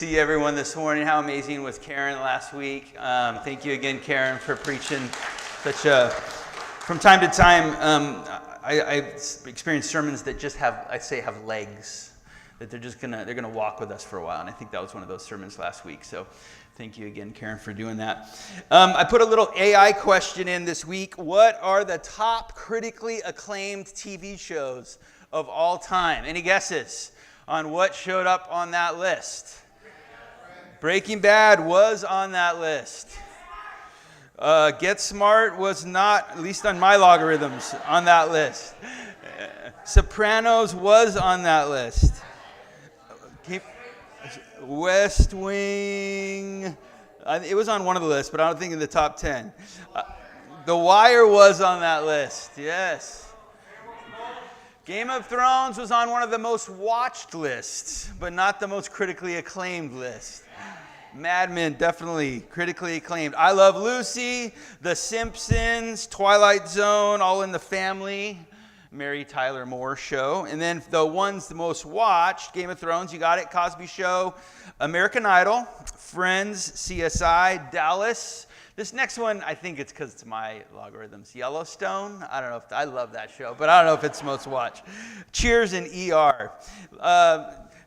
See everyone this morning. How amazing was Karen last week? Thank you again, Karen, for preaching such a. From time to time, I experience sermons that just have legs, that they're gonna walk with us for a while, and I think that was one of those sermons last week. So, thank you again, Karen, for doing that. I put a little AI question in this week. What are the top critically acclaimed TV shows of all time? Any guesses on what showed up on that list? Breaking Bad was on that list. Get Smart was not, at least on my logarithms, on that list. Sopranos was on that list. West Wing, it was on one of the lists, but I don't think in the top 10. The Wire was on that list, yes. Game of Thrones was on one of the most watched lists, but not the most critically acclaimed list. Mad Men, definitely critically acclaimed. I Love Lucy, The Simpsons, Twilight Zone, All in the Family, Mary Tyler Moore Show. And then the ones the most watched, Game of Thrones, you got it, Cosby Show, American Idol, Friends, CSI, Dallas. This next one, I think it's because it's my logarithms. Yellowstone, I don't know if I love that show, but I don't know if it's most watched. Cheers and ER.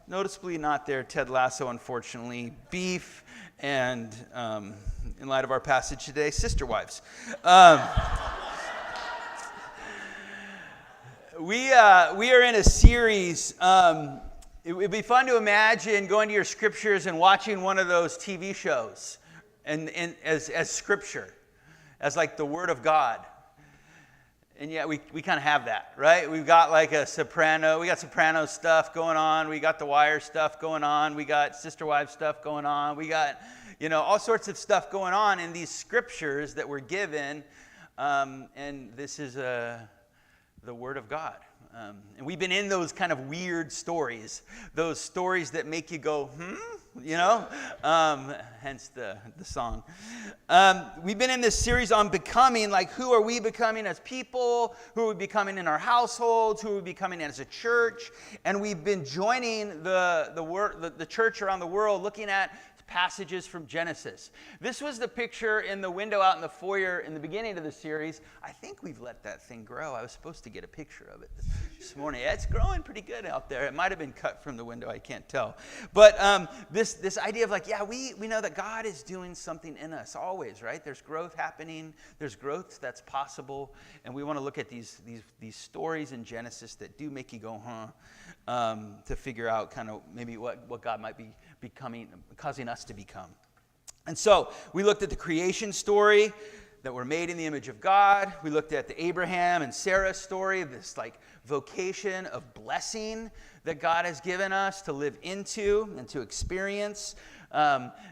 Noticeably not there, Ted Lasso, unfortunately. Beef, and in light of our passage today, Sister Wives. We are in a series. It would be fun to imagine going to your scriptures and watching one of those TV shows, and as scripture, as like the Word of God. And yet we kind of have that, right? We've got like we got Soprano stuff going on. We got The Wire stuff going on. We got Sister Wives stuff going on. We got, all sorts of stuff going on in these scriptures that we're given. And this is the Word of God. And we've been in those kind of weird stories, those stories that make you go, hence the song. We've been in this series on becoming, like who are we becoming as people, who are we becoming in our households, who are we becoming as a church, and we've been joining the church around the world looking at passages from Genesis. This was the picture in the window out in the foyer in the beginning of the series. I think we've let that thing grow. I was supposed to get a picture of it this morning. Yeah, it's growing pretty good out there. It might have been cut from the window. I can't tell. But this idea of we know that God is doing something in us always, right? There's growth happening. There's growth that's possible. And we want to look at these stories in Genesis that do make you go, to figure out kind of maybe what God might be causing us to become. And so we looked at the creation story, that we're made in the image of God. We looked at the Abraham and Sarah story, this like vocation of blessing that God has given us to live into and to experience.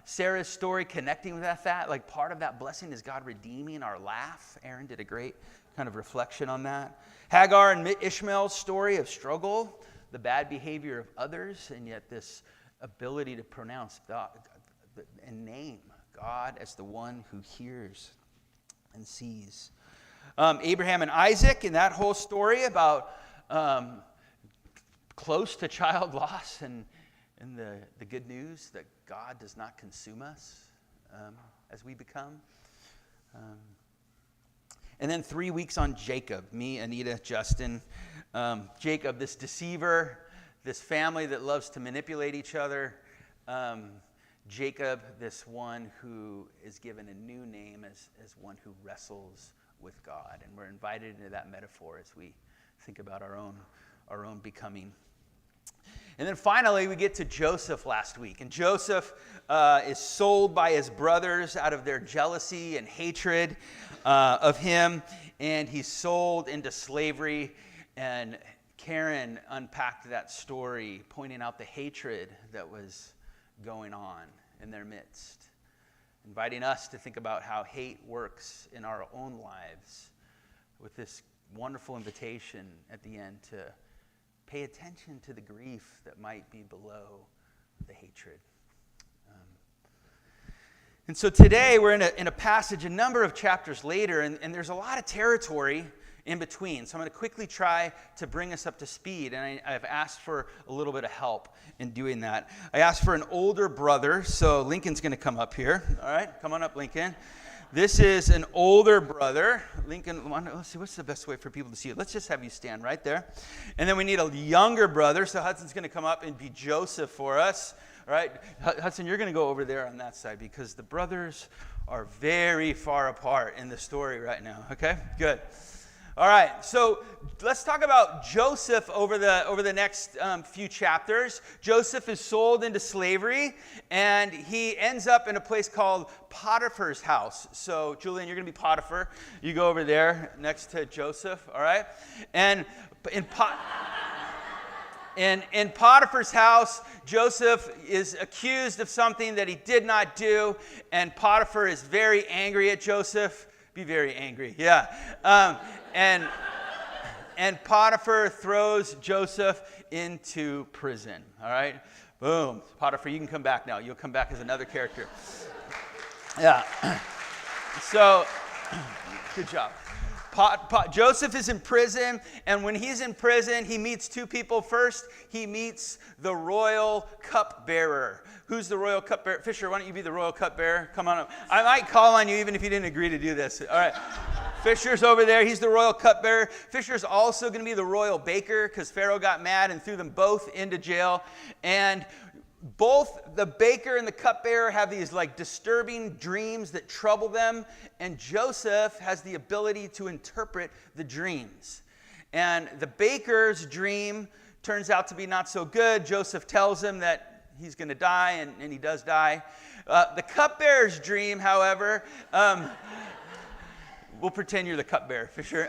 Sarah's story connecting with that, like part of that blessing is God redeeming our laugh. Aaron did a great kind of reflection on that. Hagar and Ishmael's story of struggle, the bad behavior of others, and yet this ability to pronounce God and name God as the one who hears and sees. Abraham and Isaac, and that whole story about close to child loss, and the good news that God does not consume us as we become. And then 3 weeks on Jacob, me, Anita, Justin. Jacob, this deceiver, this family that loves to manipulate each other. Jacob, this one who is given a new name as one who wrestles with God. And we're invited into that metaphor as we think about our own becoming. And then finally, we get to Joseph last week. And Joseph is sold by his brothers out of their jealousy and hatred of him. And he's sold into slavery. And Karen unpacked that story, pointing out the hatred that was going on in their midst, inviting us to think about how hate works in our own lives, with this wonderful invitation at the end to pay attention to the grief that might be below the hatred. And so today we're in a passage a number of chapters later, and there's a lot of territory in between. So I'm going to quickly try to bring us up to speed, and I've asked for a little bit of help in doing that. I asked for an older brother, so Lincoln's going to come up here. All right, come on up, Lincoln. This is an older brother. Lincoln, let's see, what's the best way for people to see it? Let's just have you stand right there. And then we need a younger brother, so Hudson's going to come up and be Joseph for us. All right, Hudson, you're going to go over there on that side because the brothers are very far apart in the story right now. Okay, good. All right, so let's talk about Joseph over the next few chapters. Joseph is sold into slavery, and he ends up in a place called Potiphar's house. So, Julian, you're going to be Potiphar. You go over there next to Joseph, all right? And in Potiphar's house, Joseph is accused of something that he did not do, and Potiphar is very angry at Joseph. Be very angry, yeah. And Potiphar throws Joseph into prison, all right? Boom. Potiphar, you can come back now. You'll come back as another character. Yeah. So, good job. Joseph is in prison, and when he's in prison, he meets two people. First, he meets the royal cupbearer. Who's the royal cupbearer? Fisher, why don't you be the royal cupbearer? Come on up. I might call on you even if you didn't agree to do this. All right. Fisher's over there. He's the royal cupbearer. Fisher's also going to be the royal baker because Pharaoh got mad and threw them both into jail. And both the baker and the cupbearer have these like disturbing dreams that trouble them, and Joseph has the ability to interpret the dreams. And the baker's dream turns out to be not so good. Joseph tells him that he's going to die, and he does die. The cupbearer's dream, however, we'll pretend you're the cupbearer for sure.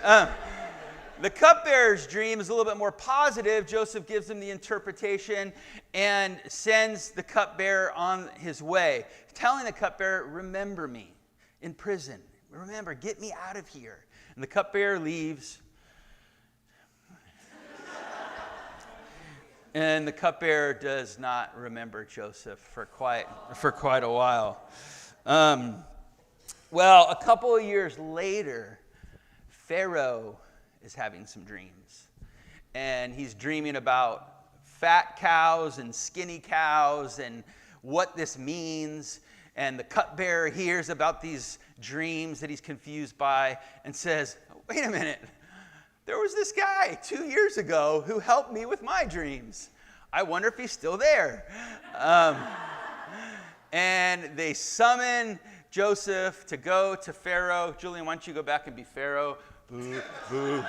The cupbearer's dream is a little bit more positive. Joseph gives him the interpretation and sends the cupbearer on his way, telling the cupbearer, remember me in prison. Remember, get me out of here. And the cupbearer leaves. And the cupbearer does not remember Joseph for quite a while. Well, a couple of years later, Pharaoh is having some dreams. And he's dreaming about fat cows and skinny cows and what this means. And the cupbearer hears about these dreams that he's confused by and says, wait a minute, there was this guy 2 years ago who helped me with my dreams. I wonder if he's still there. And they summon Joseph to go to Pharaoh. Julian, why don't you go back and be Pharaoh? Boo, boo.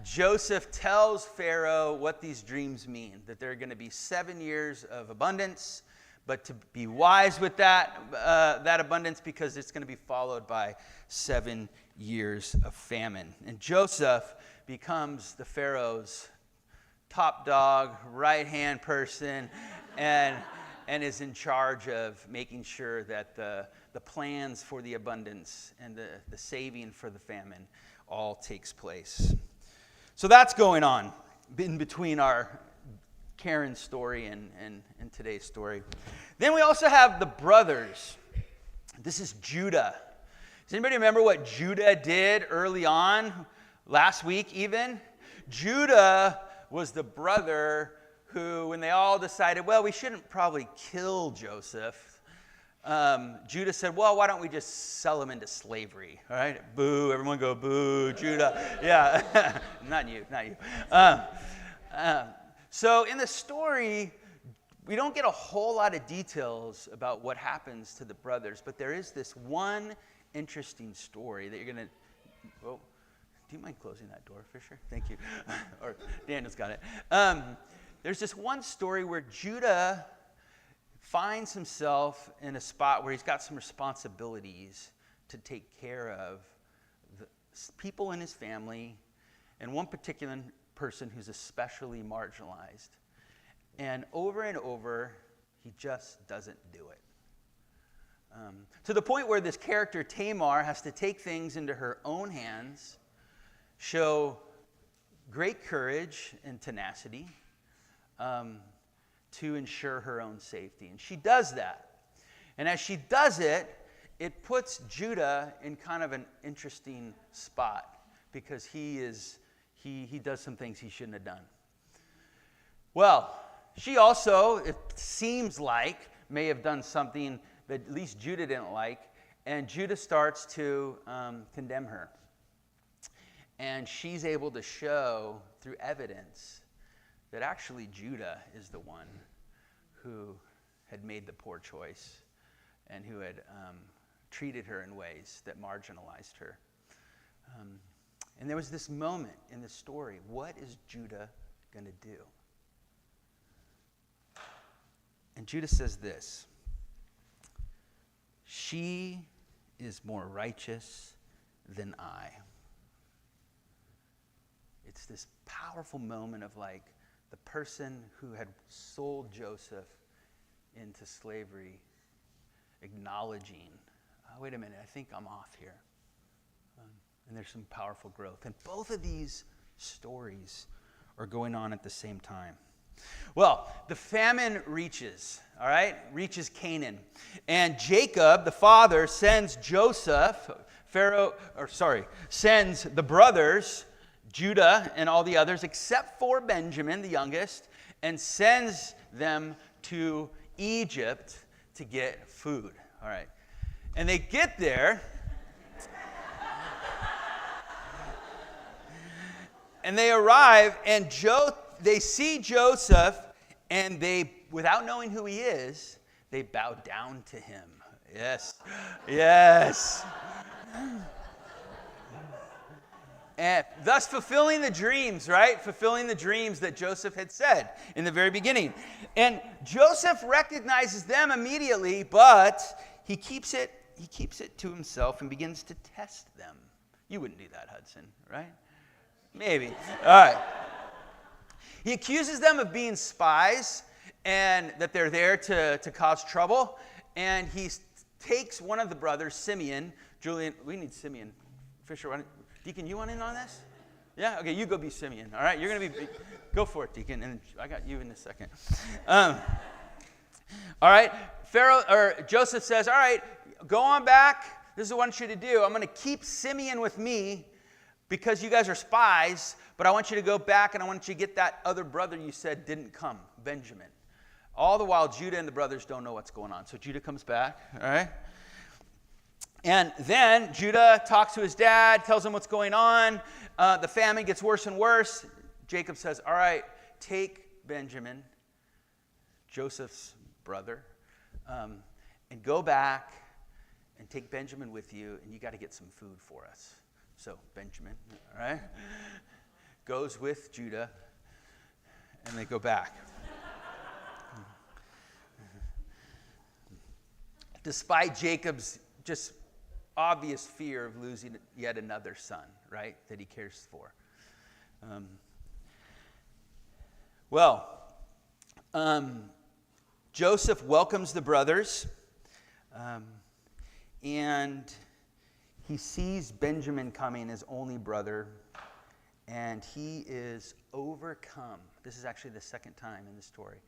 Joseph tells Pharaoh what these dreams mean, that there are going to be 7 years of abundance, but to be wise with that abundance because it's going to be followed by 7 years of famine. And Joseph becomes the Pharaoh's top dog, right-hand person, and is in charge of making sure that the plans for the abundance and the saving for the famine all takes place. So that's going on in between our Karen's story and today's story. Then we also have the brothers. This is Judah. Does anybody remember what Judah did early on, last week even? Judah was the brother who, when they all decided, well, we shouldn't probably kill Joseph, Judah said, well, why don't we just sell him into slavery? All right? Boo. Everyone go, boo, Judah. Yeah. Not you. So in the story, we don't get a whole lot of details about what happens to the brothers, but there is this one interesting story that you're going to... Oh, do you mind closing that door, Fisher? Thank you. Or Daniel's got it. There's this one story where Judah finds himself in a spot where he's got some responsibilities to take care of the people in his family and one particular person who's especially marginalized. And over, he just doesn't do it. To the point where this character, Tamar, has to take things into her own hands, show great courage and tenacity to ensure her own safety. And she does that. And as she does it, it puts Judah in kind of an interesting spot because he does some things he shouldn't have done. Well, she also, it seems like, may have done something that at least Judah didn't like, and Judah starts to condemn her. And she's able to show through evidence that actually Judah is the one who had made the poor choice and who had treated her in ways that marginalized her. And there was this moment in the story. What is Judah going to do? And Judah says this: she is more righteous than I. It's this powerful moment of like the person who had sold Joseph into slavery acknowledging, oh, wait a minute, I think I'm off here. And there's some powerful growth. And both of these stories are going on at the same time. Well, the famine reaches Canaan. And Jacob, the father, sends sends the brothers, Judah and all the others, except for Benjamin, the youngest, and sends them to Egypt to get food. All right. And they get there, and they arrive, and they see Joseph, and they, without knowing who he is, they bow down to him. Yes. Yes. And thus fulfilling the dreams, right? Fulfilling the dreams that Joseph had said in the very beginning. And Joseph recognizes them immediately, but he keeps it to himself and begins to test them. You wouldn't do that, Hudson, right? Maybe. All right. He accuses them of being spies and that they're there to cause trouble. And he takes one of the brothers, Simeon. Julian, we need Simeon. Fisher, Deacon, you want in on this? Yeah? Okay, you go be Simeon. All right, you're going to be, go for it, Deacon. And I got you in a second. All right, Joseph says, all right, go on back. This is what I want you to do. I'm going to keep Simeon with me because you guys are spies, but I want you to go back and I want you to get that other brother you said didn't come, Benjamin. All the while, Judah and the brothers don't know what's going on. So Judah comes back, all right? And then Judah talks to his dad, tells him what's going on. The famine gets worse and worse. Jacob says, all right, take Benjamin, Joseph's brother, and go back and take Benjamin with you, and you got to get some food for us. So Benjamin, all right, goes with Judah, and they go back. Despite Jacob's just obvious fear of losing yet another son, right, that he cares for. Joseph welcomes the brothers, and he sees Benjamin coming, his only brother, and he is overcome. This is actually the second time in the story.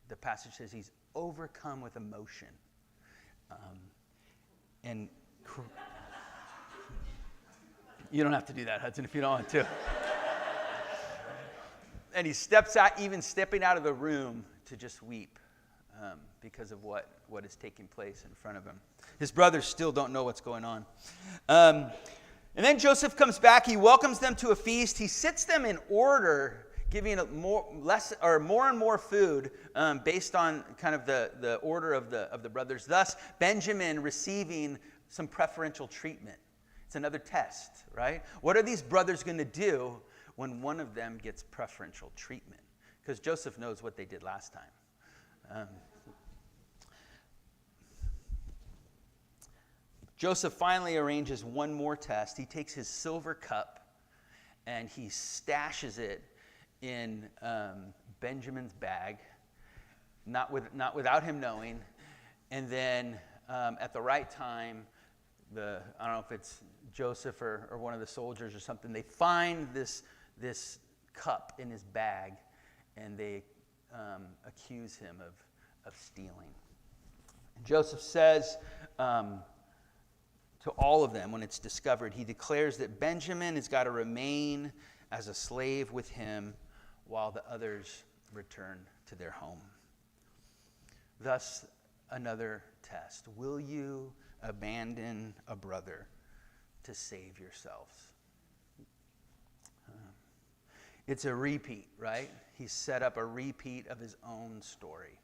The passage says he's overcome with emotion. And you don't have to do that, Hudson, if you don't want to. And he steps out, even stepping out of the room to just weep because of what is taking place in front of him. His brothers still don't know what's going on. And then Joseph comes back. He welcomes them to a feast. He sits them in order, giving more and more food based on kind of the order of the brothers. Thus, Benjamin receiving some preferential treatment. It's another test, right? What are these brothers going to do when one of them gets preferential treatment? Because Joseph knows what they did last time. Joseph finally arranges one more test. He takes his silver cup and he stashes it in Benjamin's bag, not without him knowing. And then at the right time, I don't know if it's Joseph or one of the soldiers or something, they find this cup in his bag, and they accuse him of stealing. Joseph says, to all of them when it's discovered. He declares that Benjamin has got to remain as a slave with him while the others return to their home. Thus, another test. Will you abandon a brother to save yourselves? It's a repeat, right? He's set up a repeat of his own story.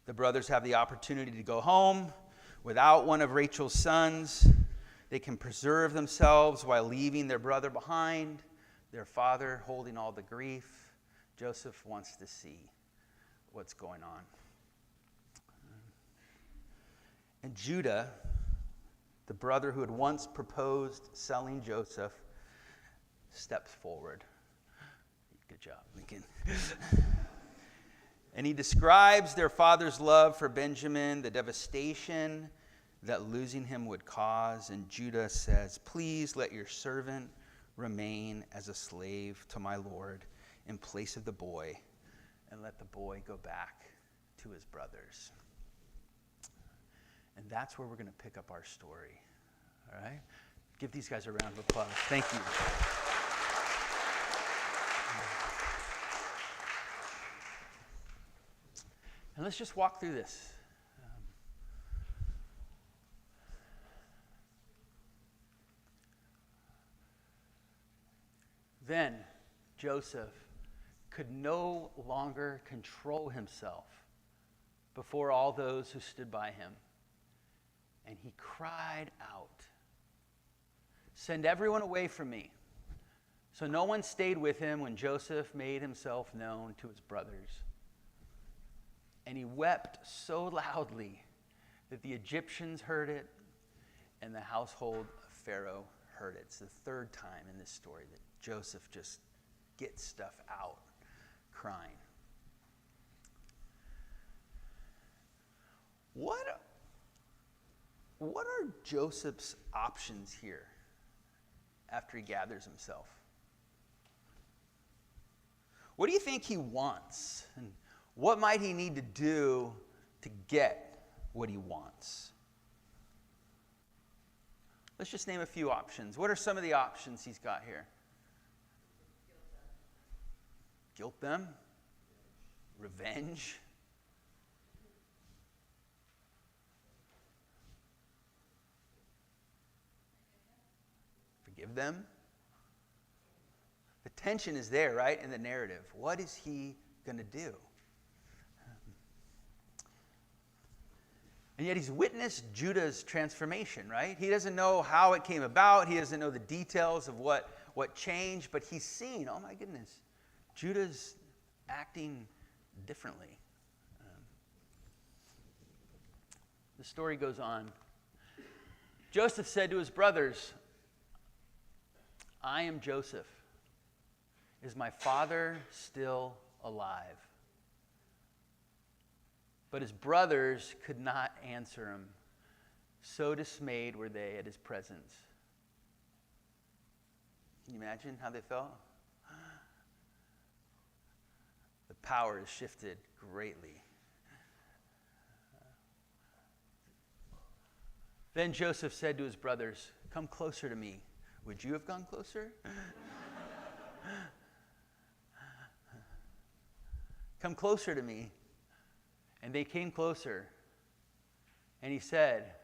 The brothers have the opportunity to go home without one of Rachel's sons. They can preserve themselves while leaving their brother behind, their father holding all the grief. Joseph wants to see what's going on. And Judah, the brother who had once proposed selling Joseph, steps forward. Good job, Lincoln. And he describes their father's love for Benjamin, the devastation that losing him would cause. And Judah says, "Please let your servant remain as a slave to my Lord in place of the boy, and let the boy go back to his brothers." And that's where we're going to pick up our story. All right? Give these guys a round of applause. Thank you. And let's just walk through this. Then Joseph could no longer control himself before all those who stood by him. And he cried out, "Send everyone away from me." So no one stayed with him when Joseph made himself known to his brothers. And he wept so loudly that the Egyptians heard it and the household of Pharaoh heard it. It's the third time in this story that Joseph just gets stuff out, crying. What are Joseph's options here after he gathers himself? What do you think he wants? And what might he need to do to get what he wants? Let's just name a few options. What are some of the options he's got here? Guilt them? Revenge? Forgive them? The tension is there, right, in the narrative. What is he going to do? And yet he's witnessed Judah's transformation, right? He doesn't know how it came about. He doesn't know the details of what changed, but he's seen, oh my goodness, Judah's acting differently. The story goes on. Joseph said to his brothers, "I am Joseph. Is my father still alive?" But his brothers could not answer him. So dismayed were they at his presence. Can you imagine how they felt? The power has shifted greatly. Then Joseph said to his brothers, "Come closer to me." Would you have gone closer? "Come closer to me." And they came closer. And he said,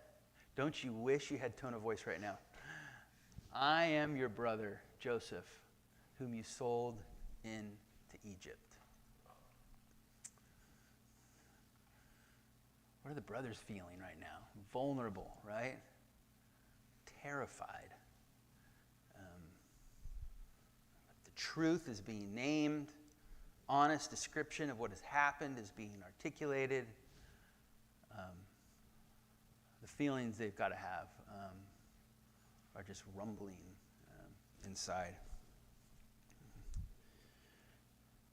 don't you wish you had tone of voice right now? "I am your brother, Joseph, whom you sold into Egypt." What are the brothers feeling right now? Vulnerable, right? Terrified. The truth is being named. Honest description of what has happened is being articulated. The feelings they've got to have are just rumbling inside.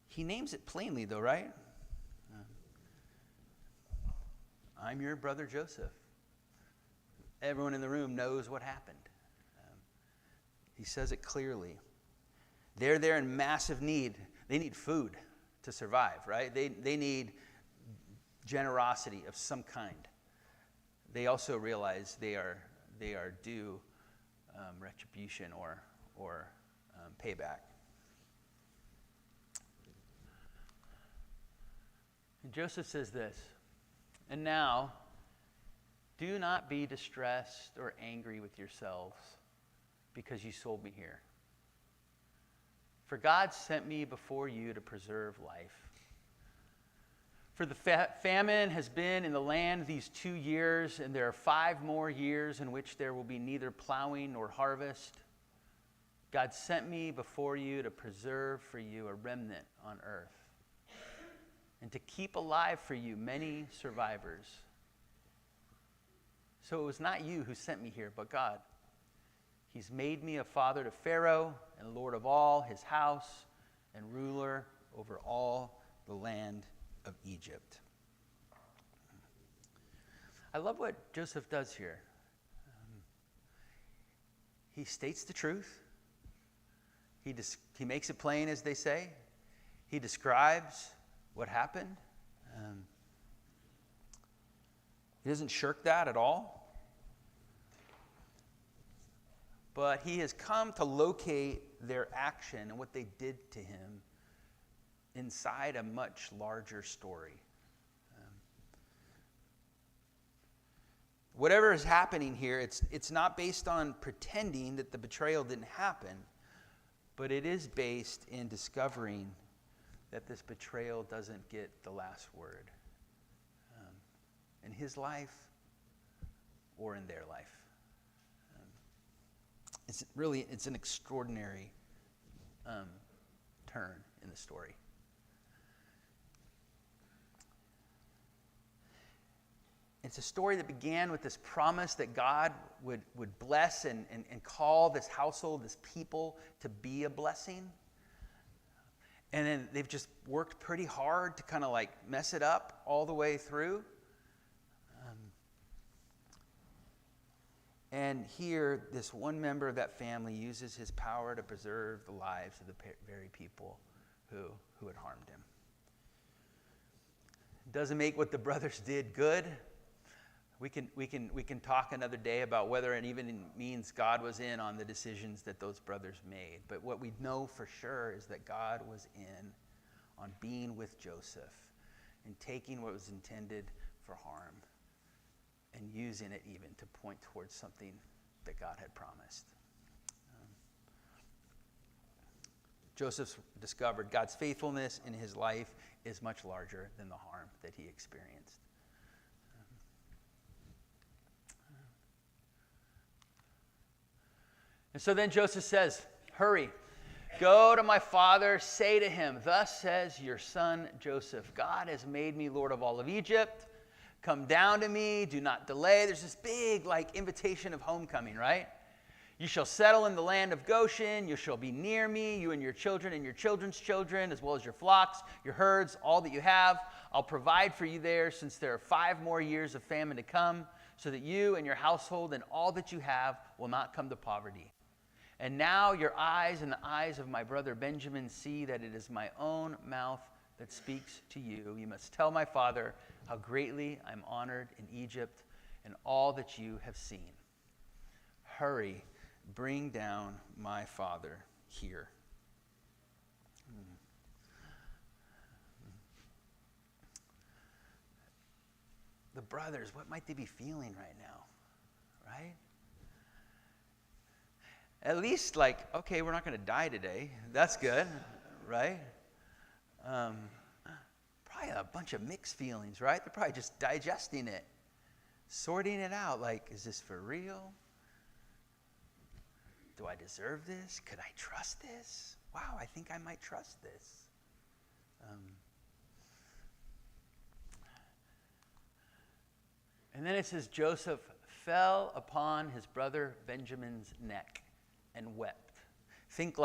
He names it plainly, though, right? "I'm your brother Joseph." Everyone in the room knows what happened. He says it clearly. They're there in massive need. They need food to survive, right? They need generosity of some kind. they also realize they are due retribution or payback. And Joseph says this, "And now, do not be distressed or angry with yourselves because you sold me here. For God sent me before you to preserve life. For the famine has been in the land these 2 years, and there are 5 more years in which there will be neither plowing nor harvest. God sent me before you to preserve for you a remnant on earth, and to keep alive for you many survivors. So it was not you who sent me here, but God. He's made me a father to Pharaoh and lord of all his house and ruler over all the land of Egypt." I love what Joseph does here. He states the truth. He makes it plain, as they say. He describes what happened. He doesn't shirk that at all. But he has come to locate their action and what they did to him inside a much larger story. Whatever is happening here, it's not based on pretending that the betrayal didn't happen, but it is based in discovering that this betrayal doesn't get the last word in his life or in their life. It's an extraordinary turn in the story. It's a story that began with this promise that God would bless and call this household, this people, to be a blessing. And then they've just worked pretty hard to kind of like mess it up all the way through. And here, this one member of that family uses his power to preserve the lives of the very people who had harmed him. Doesn't make what the brothers did good. We can talk another day about whether it even means God was in on the decisions that those brothers made. But what we know for sure is that God was in on being with Joseph and taking what was intended for harm and using it even to point towards something that God had promised. Joseph discovered God's faithfulness in his life is much larger than the harm that he experienced. And so then Joseph says, "Hurry, go to my father, say to him, 'Thus says your son Joseph, God has made me Lord of all of Egypt. Come down to me, do not delay.'" There's this big invitation of homecoming, right? "You shall settle in the land of Goshen. You shall be near me, you and your children and your children's children, as well as your flocks, your herds, all that you have. I'll provide for you there, since there are 5 more years of famine to come, so that you and your household and all that you have will not come to poverty. And now your eyes and the eyes of my brother Benjamin see that it is my own mouth that speaks to you. You must tell my father how greatly I'm honored in Egypt and all that you have seen. Hurry, bring down my father here." The brothers, what might they be feeling right now, right? At least okay, we're not going to die today. That's good, right? Probably a bunch of mixed feelings, right? They're probably just digesting it, sorting it out. Is this for real? Do I deserve this? Could I trust this? Wow, I think I might trust this. And then it says, Joseph fell upon his brother Benjamin's neck and wept. Think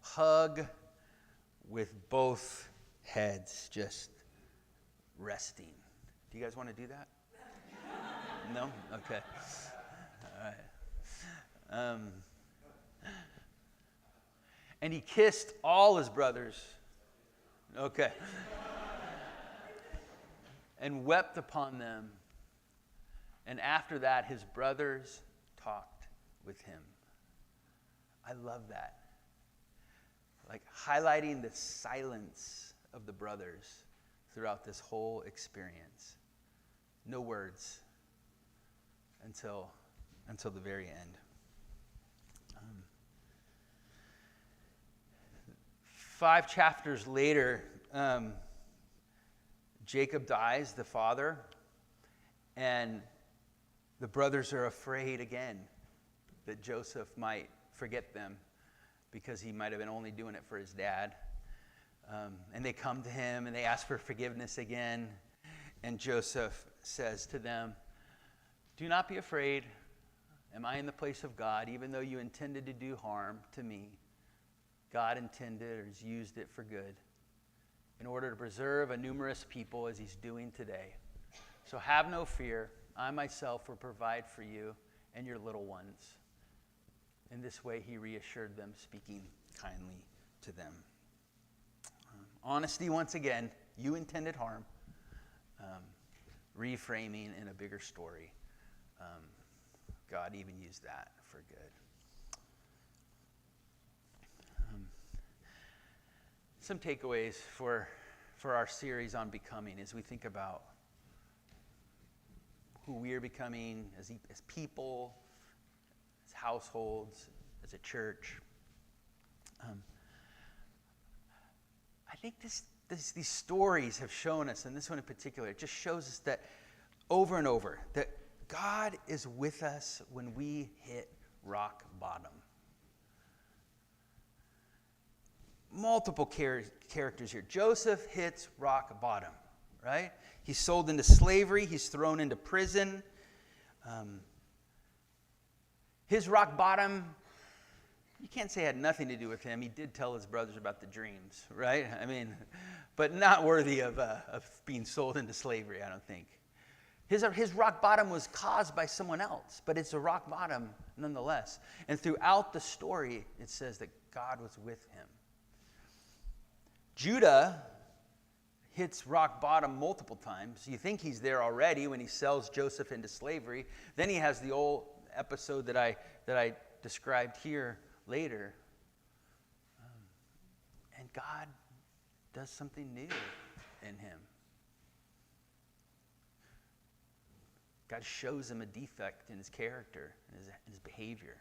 hug with both heads just resting. Do you guys want to do that? No? Okay. All right. And he kissed all his brothers. Okay. And wept upon them And after that, his brothers talked with him. I love that. Like highlighting the silence of the brothers throughout this whole experience. No words until the very end. 5 chapters later, Jacob dies, the father, and the brothers are afraid again that Joseph might forget them because he might have been only doing it for his dad. And they come to him and they ask for forgiveness again. And Joseph says to them, "Do not be afraid. Am I in the place of God? Even though you intended to do harm to me, God intended or has used it for good in order to preserve a numerous people as he's doing today. So have no fear. I myself will provide for you and your little ones." In this way, he reassured them, speaking kindly to them. Honesty, once again, you intended harm. Reframing in a bigger story. God even used that for good. Some takeaways for our series on becoming as we think about who we are becoming as people, as households, as a church. I think these stories have shown us, and this one in particular, it just shows us that over and over, that God is with us when we hit rock bottom. Multiple characters here. Joseph hits rock bottom, right? He's sold into slavery. He's thrown into prison. His rock bottom, you can't say it had nothing to do with him. He did tell his brothers about the dreams, right? I mean, but not worthy of being sold into slavery, I don't think. His rock bottom was caused by someone else, but it's a rock bottom nonetheless. And throughout the story, it says that God was with him. Judah hits rock bottom multiple times. You think he's there already when he sells Joseph into slavery. Then he has the old episode that I described here later. And God does something new in him. God shows him a defect in his character and his behavior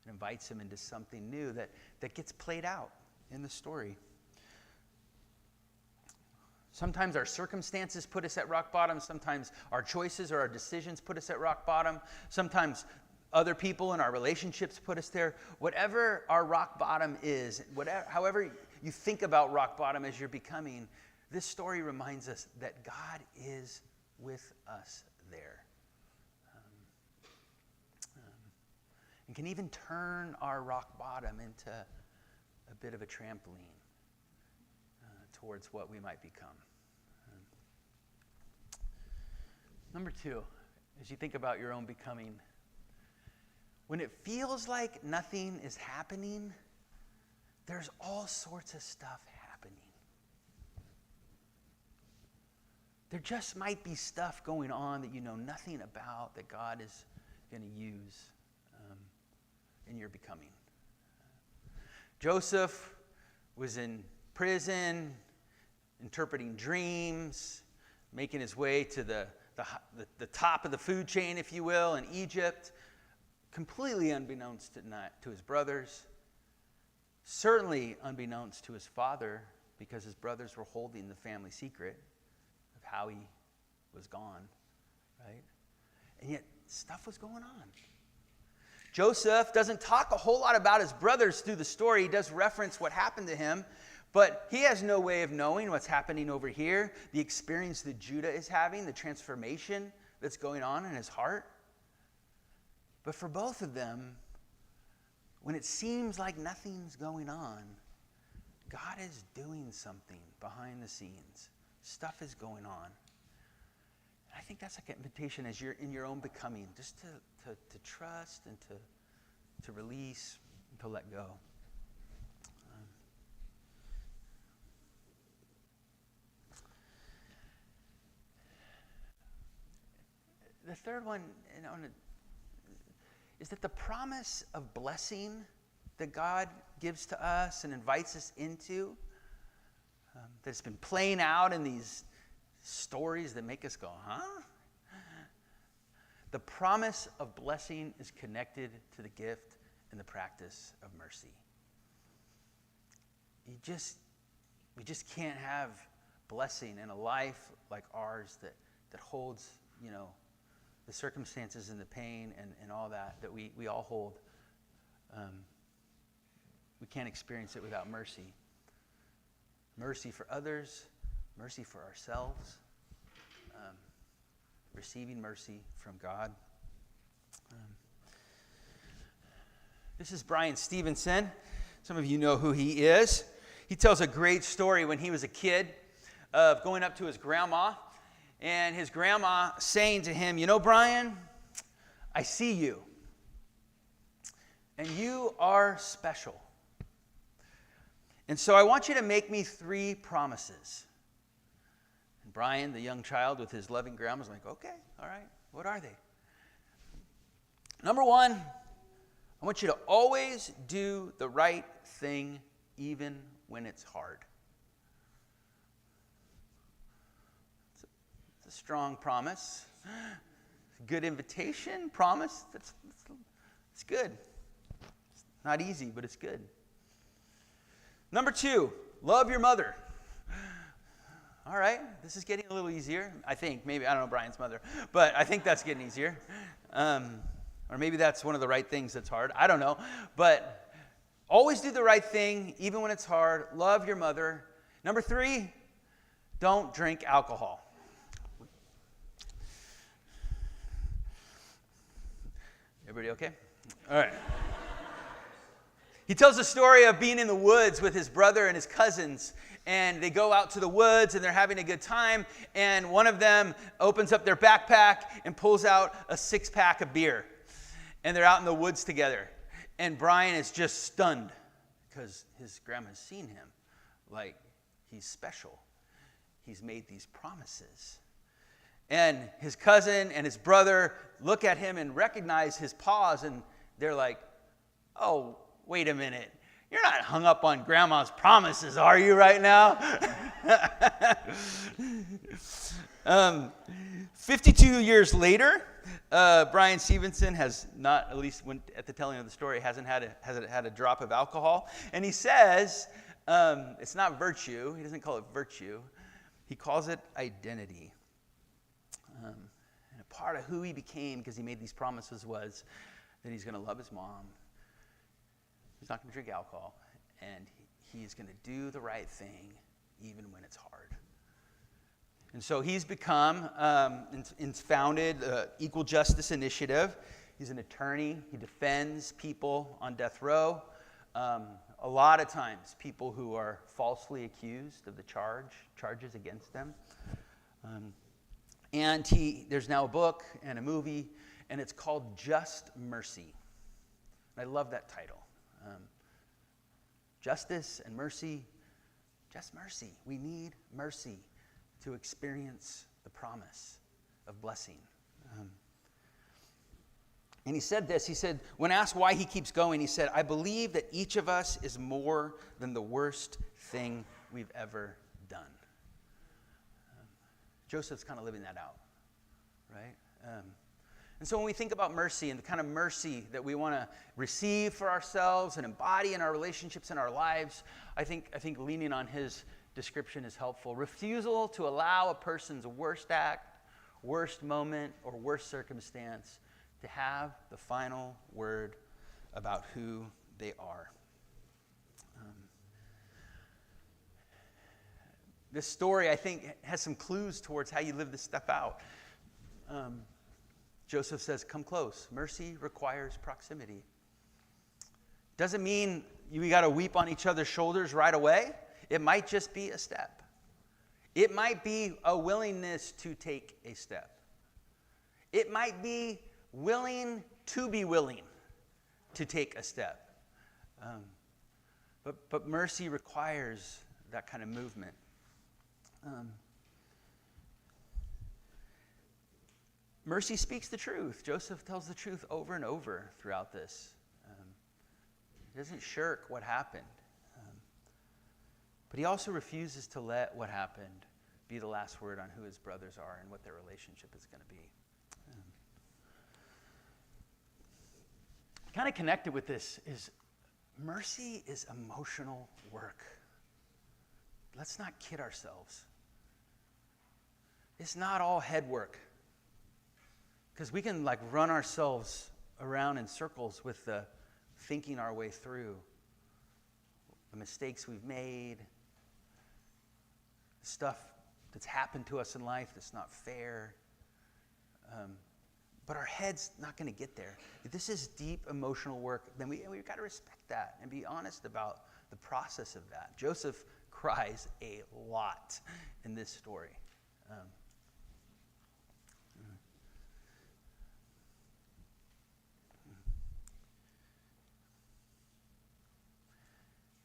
and invites him into something new that gets played out in the story. Sometimes our circumstances put us at rock bottom. Sometimes our choices or our decisions put us at rock bottom. Sometimes other people in our relationships put us there. Whatever our rock bottom is, however you think about rock bottom as you're becoming, this story reminds us that God is with us there. And can even turn our rock bottom into a bit of a trampoline towards what we might become. Number 2, as you think about your own becoming, when it feels like nothing is happening, there's all sorts of stuff happening. There just might be stuff going on that you know nothing about that God is going to use in your becoming. Joseph was in prison, interpreting dreams, making his way to the top of the food chain, if you will, in Egypt, completely unbeknownst to his brothers, certainly unbeknownst to his father, because his brothers were holding the family secret of how he was gone, right? And yet, stuff was going on. Joseph doesn't talk a whole lot about his brothers through the story. He does reference what happened to him, but he has no way of knowing what's happening over here, the experience that Judah is having, the transformation that's going on in his heart. But for both of them, when it seems like nothing's going on, God is doing something behind the scenes. Stuff is going on. And I think that's like an invitation as you're in your own becoming, just to trust and to release and to let go. The third one is that the promise of blessing that God gives to us and invites us into, that's been playing out in these stories that make us go, huh? The promise of blessing is connected to the gift and the practice of mercy. We just can't have blessing in a life like ours that holds, the circumstances and the pain and all that we all hold. We can't experience it without mercy. Mercy for others, mercy for ourselves, receiving mercy from God. This is Brian Stevenson. Some of you know who he is. He tells a great story when he was a kid of going up to his grandma, and his grandma saying to him, Brian, I see you, and you are special. And so I want you to make me 3 promises. And Brian, the young child with his loving grandma, is like, okay, all right, what are they? Number 1, I want you to always do the right thing even when it's hard. It's a strong promise. Good invitation, promise. It's good. It's not easy, but it's good. Number 2, love your mother. All right, this is getting a little easier. I think, maybe, I don't know Brian's mother, but I think that's getting easier. Or maybe that's one of the right things that's hard. I don't know. But always do the right thing, even when it's hard. Love your mother. Number 3, don't drink alcohol. Everybody okay? All right. He tells a story of being in the woods with his brother and his cousins, and they go out to the woods and they're having a good time, and one of them opens up their backpack and pulls out a 6-pack of beer, and they're out in the woods together, and Brian is just stunned because his grandma's seen him like he's special. He's made these promises. And his cousin and his brother look at him and recognize his pause, and they're like, oh, wait a minute. You're not hung up on grandma's promises, are you, right now? 52 years later, Brian Stevenson has not, at least when, at the telling of the story, hasn't had a drop of alcohol. And he says it's not virtue. He doesn't call it virtue. He calls it identity. And a part of who he became, because he made these promises, was that he's going to love his mom. He's not going to drink alcohol, and he's going to do the right thing even when it's hard. And so he's become and founded the Equal Justice Initiative. He's an attorney. He defends people on death row. A lot of times, people who are falsely accused of the charges against them. And there's now a book and a movie, and it's called Just Mercy. I love that title. Justice and mercy, just mercy. We need mercy to experience the promise of blessing. And he said this, he said, when asked why he keeps going, he said, I believe that each of us is more than the worst thing we've ever done. Joseph's kind of living that out, right? And so when we think about mercy and the kind of mercy that we want to receive for ourselves and embody in our relationships in our lives, I think leaning on his description is helpful. Refusal to allow a person's worst act, worst moment, or worst circumstance to have the final word about who they are. This story, I think, has some clues towards how you live this stuff out. Joseph says, come close. Mercy requires proximity. Doesn't mean we got to weep on each other's shoulders right away. It might just be a step. It might be a willingness to take a step. It might be willing to be willing to take a step. But mercy requires that kind of movement. mercy speaks the truth. Joseph tells the truth over and over throughout this. He doesn't shirk what happened. But he also refuses to let what happened be the last word on who his brothers are and what their relationship is going to be. Kind of connected with this is mercy is emotional work. Let's not kid ourselves. It's not all head work. Because we can run ourselves around in circles with the thinking our way through the mistakes we've made, the stuff that's happened to us in life that's not fair. But our head's not going to get there. If this is deep emotional work, then we've got to respect that and be honest about the process of that. Joseph cries a lot in this story.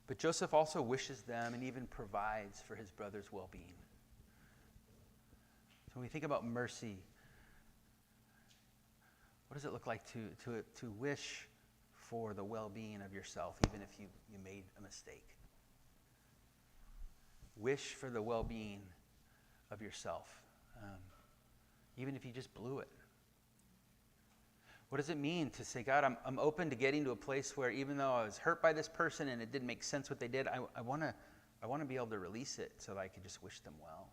But Joseph also wishes them and even provides for his brother's well-being. So when we think about mercy, what does it look like to wish for the well-being of yourself, even if you made a mistake? Wish for the well-being of yourself, even if you just blew it. What does it mean to say, God, I'm open to getting to a place where even though I was hurt by this person and it didn't make sense what they did, I want to be able to release it so that I can just wish them well.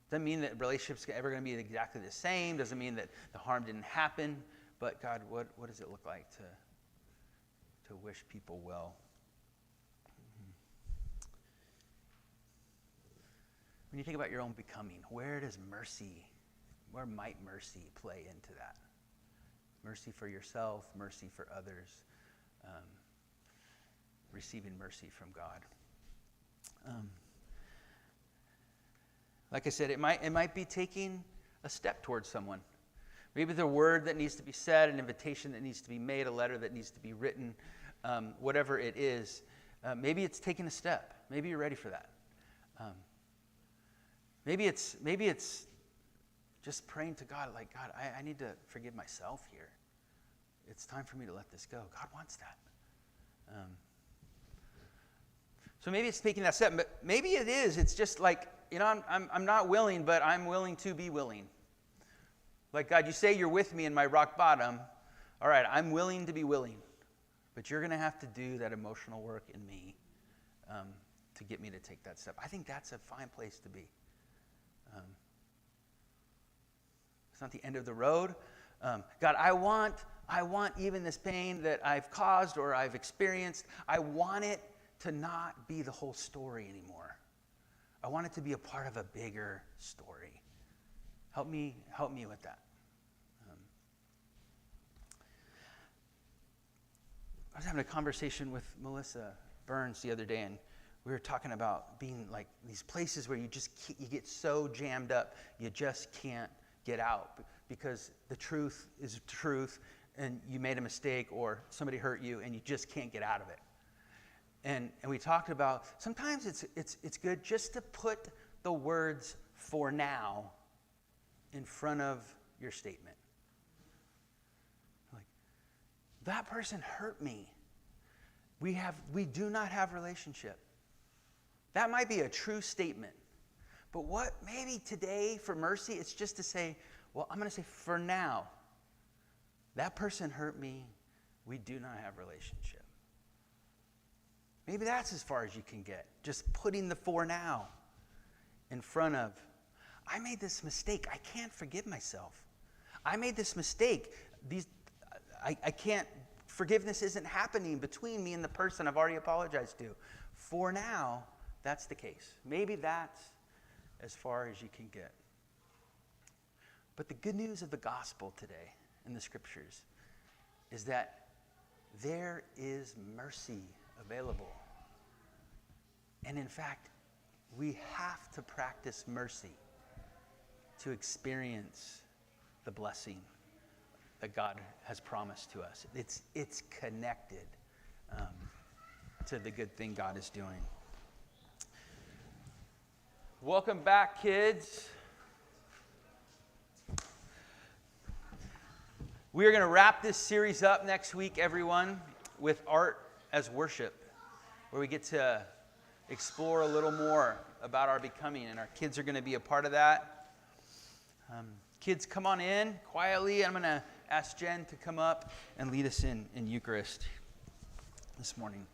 Doesn't mean that relationships are ever going to be exactly the same. Doesn't mean that the harm didn't happen. But God, what does it look like to wish people well? When you think about your own becoming, where might mercy play into that? Mercy for yourself, mercy for others, receiving mercy from God. Like I said, it might be taking a step towards someone. Maybe the word that needs to be said, an invitation that needs to be made, a letter that needs to be written, whatever it is. Maybe it's taking a step. Maybe you're ready for that. Maybe it's just praying to God, like, God, I need to forgive myself here. It's time for me to let this go. God wants that. So maybe it's taking that step, but maybe it is. It's just like, I'm not willing, but I'm willing to be willing. Like, God, you say you're with me in my rock bottom. All right, I'm willing to be willing. But you're going to have to do that emotional work in me to get me to take that step. I think that's a fine place to be. It's not the end of the road. God, I want even this pain that I've caused or I've experienced, I want it to not be the whole story anymore. I want it to be a part of a bigger story. Help me with that. I was having a conversation with Melissa Burns the other day, and we were talking about being like these places where you get so jammed up, you just can't get out because the truth is truth, and you made a mistake or somebody hurt you, and you just can't get out of it. And we talked about sometimes it's good just to put the words "for now" in front of your statement. Like, that person hurt me. We do not have relationship. That might be a true statement. But what maybe today for mercy, it's just to say, well, I'm going to say for now, that person hurt me. We do not have relationship. Maybe that's as far as you can get. Just putting the "for now" in front of, I made this mistake. I can't forgive myself. I made this mistake. I can't, forgiveness isn't happening between me and the person I've already apologized to. For now, that's the case. Maybe that's as far as you can get. But the good news of the gospel today in the scriptures is that there is mercy available. And in fact, we have to practice mercy to experience the blessing that God has promised to us. It's connected to the good thing God is doing. Welcome back, kids. We are going to wrap this series up next week, everyone, with art as worship, where we get to explore a little more about our becoming, and our kids are going to be a part of that. Kids, come on in quietly. I'm going to ask Jen to come up and lead us in Eucharist this morning.